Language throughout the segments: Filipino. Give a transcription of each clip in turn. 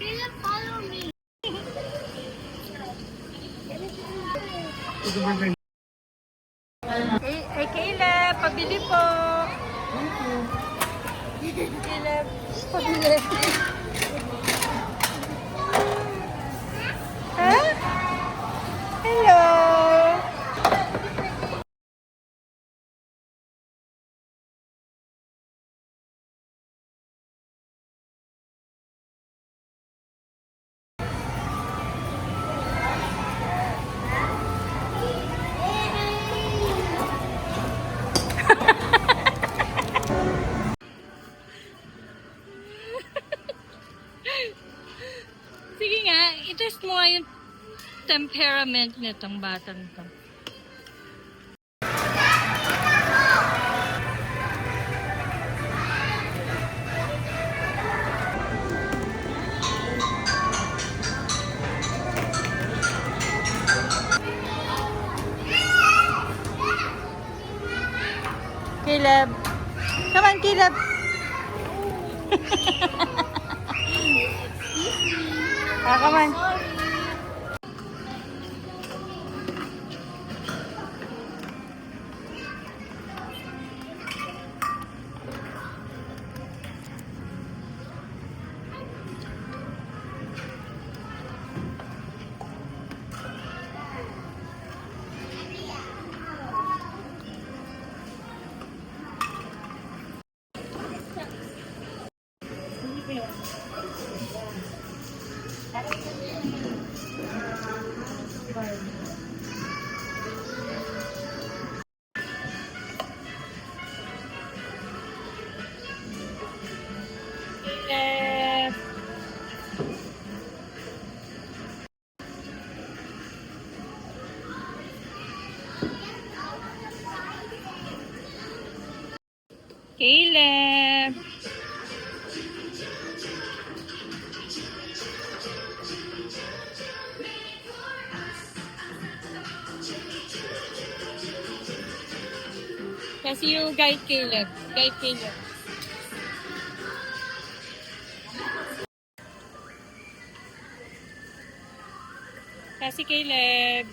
Caleb, follow me. Hey, Caleb, pabili po. Caleb, pabili. Ha? Hello. Sige nga, i-test mo nga yung temperament nitong batang to. Caleb. Come on, Caleb. Come on. Caleb. Caleb. Kasi yung guide Caleb. Guide Caleb. Kasi Caleb.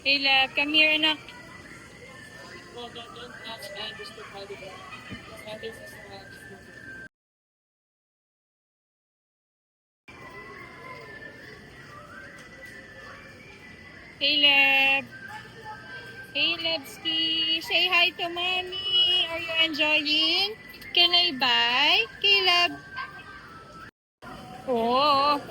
Caleb, come here, anak. Caleb. Calebski, say hi to mommy. Are you enjoying? Can I buy? Caleb. Oh.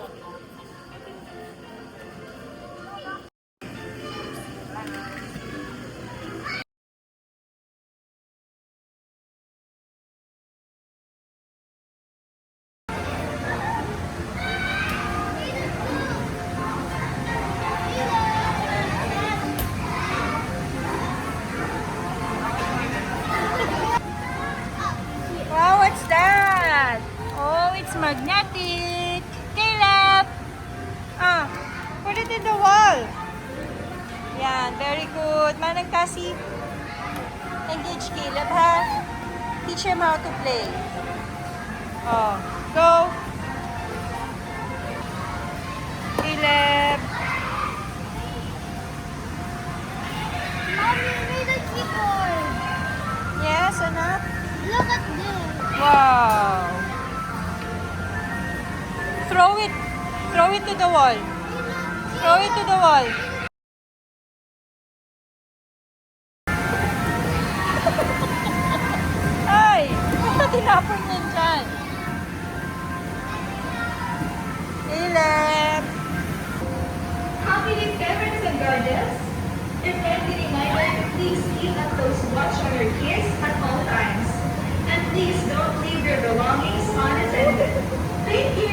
Wow, what's that? Oh, it's magnetic. Caleb! Ah, put it in the wall. Yan, very good. Manang kasi, engage Caleb, ha? Teach him how to play. Oh, go. Caleb. Mommy, read the keyboard. Yes, anak? Look at this. Wow. Throw it. Throw it to the wall. Throw it to the wall. Ay! Basta tinapon yan dyan. Caleb. Happy New parents and guardians. Your friendly reminder to please keep a close watch on your kids at all times. And please don't leave your belongings unattended. Thank you.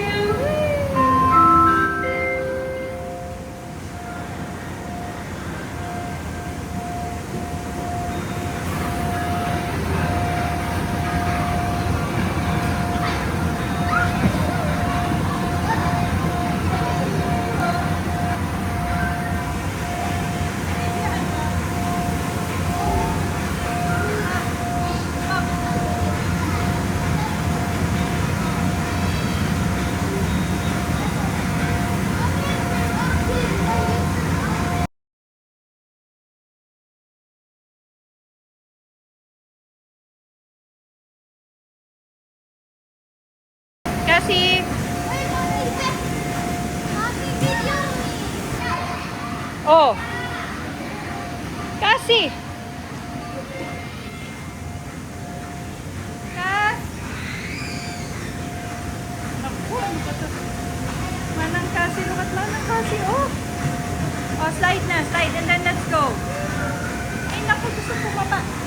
Oh. Kasi. Kas. Naku, ano ba to? Manang kasi, look at Manang kasi, oh. Oh, slide na, slide, and then let's go. Ay, naku, gusto ko baba.